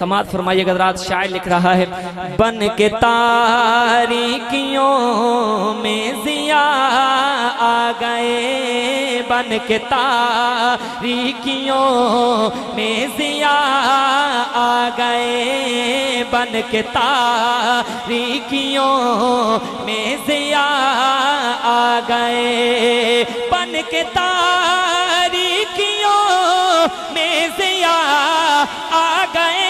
समात फरमाइए हज़रात। शायर लिख रहा है, बन के तारीकियों में ज़िया आ गए, बन के तारीकियों में ज़िया आ गए, बन के तारीकियों में ज़िया आ गए, बन के तारीकियों में ज़िया आ गए,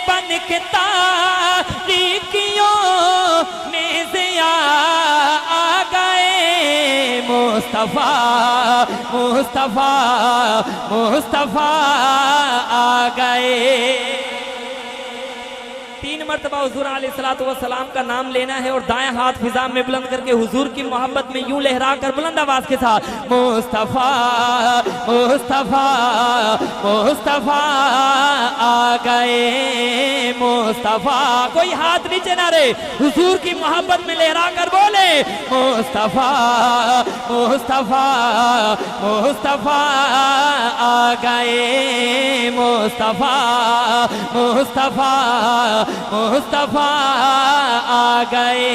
बन के तारीकियों में ज़िया आ गए। मुस्तफ़ा मुस्तफ़ा मुस्तफ़ा आ गए। 3 मरतबा हुजूर अलैहिस्सलातु वस्सलाम का नाम लेना है और दाएं हाथ फिजा में बुलंद करके हुजूर की मोहब्बत में यूं लहरा कर बुलंद आवाज के साथ मुस्तफ़ा मुस्तफ़ा मुस्तफ़ा आ गए, मुस्तफ़ा। कोई हाथ नीचे ना रहे, हुजूर की मोहब्बत में लहरा कर बोले मुस्तफ़ा मुस्तफ़ा मुस्तफ़ा आ गए, मुस्तफ़ा मुस्तफ़ा मुस्तफ़ा आ गए।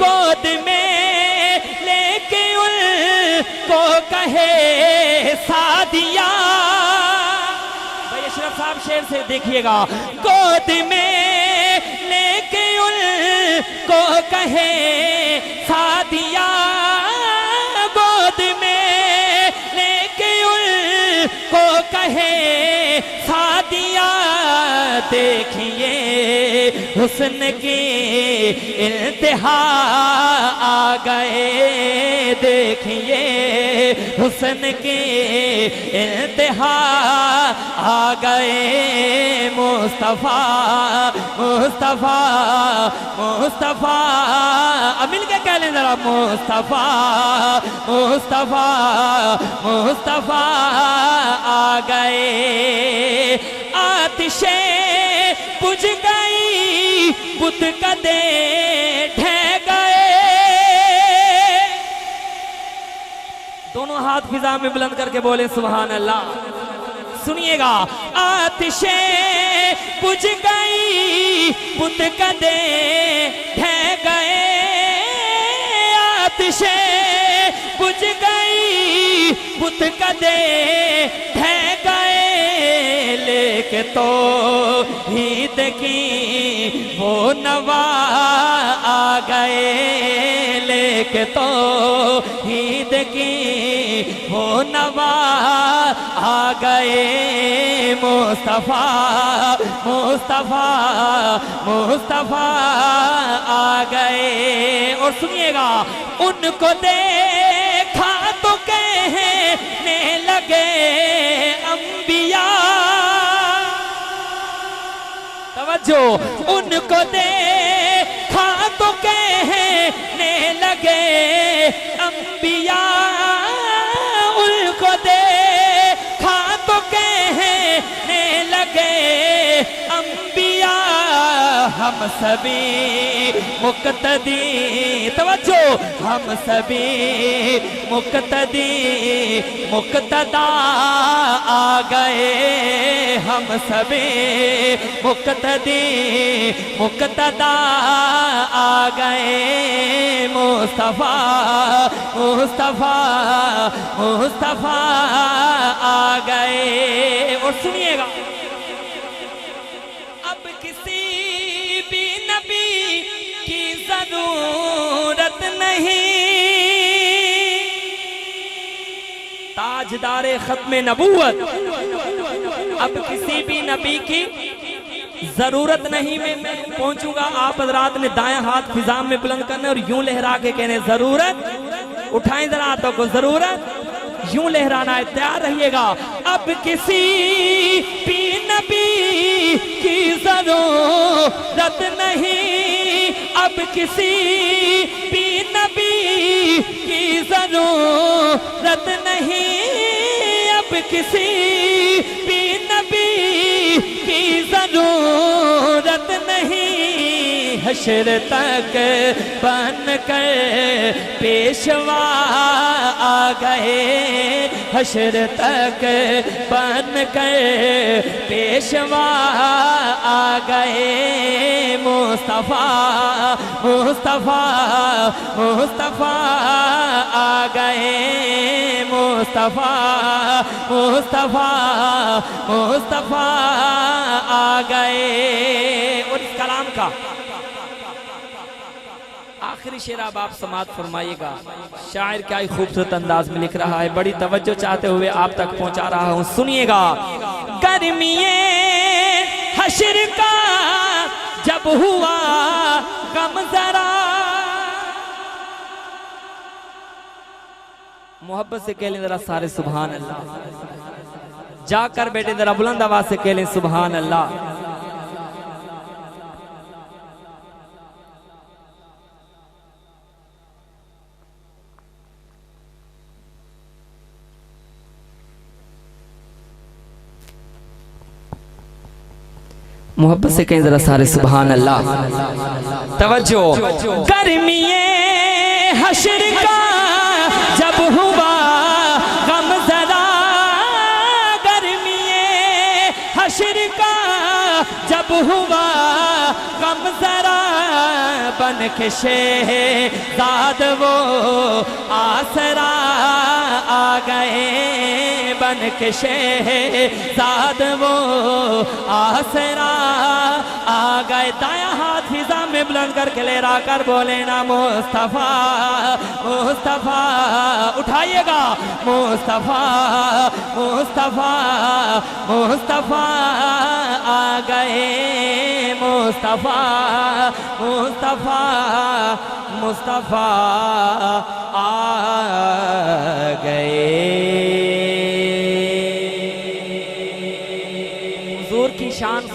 गोद में लेके उनको कहे सादिया, भाई अशरफ साहब शेर से देखिएगा। गोद में लेके उनको कहे सादिया, गोद में लेके उनको कहे सादिया। देखिए हुस्न की इंतहा आ गए, देखिए हुस्न की इंतहा आ गए। मुस्तफ़ा मुस्तफ़ा मुस्तफ़ा, अब मिल के कह लें जरा मुस्तफ़ा मुस्तफ़ा मुस्तफ़ा आ गए। आतिशे बुझ गई, बुत कदे ढह गए। दोनों हाथ फिजा में बुलंद करके बोले सुभान अल्लाह। सुनिएगा, आतिशे बुझ गई, बुत कदे ढह गए। आतिशे बुझ गई, बुत कदे ढह गए। लेके तो हीद की वो नवा आ गए, लेके तो हीद की वो नवा आ गए। मुस्तफ़ा मुस्तफ़ा मुस्तफ़ा आ गए। और सुनिएगा, उनको देखा तो कहने लगे अंबिया, तवज्जो, उनको देखा तो कहने लगे अंबिया, उनको देखा तो कहने लगे अंबिया। हम सभी मुक्तदी, तवज्जो, हम सभी मुक्तदी मुक्तदा आ गए, हम सभी मुक्तदी मुक्तदा आ गए। मुस्तफ़ा मुस्तफ़ा मुस्तफ़ा आ गए। और सुनिएगा, अब किसी भी नबी की जरूरत नहीं, ताजदारे खत्मे नबूवत, अब किसी भी नबी की जरूरत नहीं। मैं पहुंचूंगा, आप हजरात ने दाएं हाथ फिजा में बुलंद करने और यूं लहरा के कहने जरूरत। उठाएं जरा हाथों को, जरूरत यूं लहराना है, तैयार रहिएगा। अब किसी भी नबी की जरूरत नहीं, अब किसी भी नबी की जरूरत नहीं, अब किसी भी नबी की जरूरत नहीं। हश्र तक बन कर पेशवा आ गए, हश्र तक बन कर पेशवा आ गए मुस्तफा मुस्तफा मुस्तफा आ गए मुस्तफा मुस्तफा मुस्तफा आ गए। और इस कलाम का आखिरी शेर अब आप समात फरमाइएगा। शायर क्या ही खूबसूरत अंदाज में लिख रहा है, बड़ी तवज्जो चाहते हुए आप तक पहुंचा रहा हूं, सुनिएगा। गर्मिये हश्र का जब हुआ गम जरा, मोहब्बत से कह लें जरा सारे सुभान अल्लाह। जाकर बेटे जरा बुलंद आवाज से कह लें सुभान अल्लाह। मोहब्बत से कहें जरा सारे सुभान अल्लाह। तवज्जो। गर्मिये हश्र का जब हुआ गम जरा, गर्मिये हश्र का जब हुआ गम जरा, बन के शहज़ाद वो आसरा आ गए, बन के शहज़ाद वो आसरा आ गए। दाया हाथ फिजा में बुलंद करके लहरा कर बोले ना मुस्तफा मुस्तफा, उठाइएगा मुस्तफा मुस्तफा मुस्तफा आ गए मुस्तफा मुस्तफा मुस्तफा आ गए। हुजूर की शान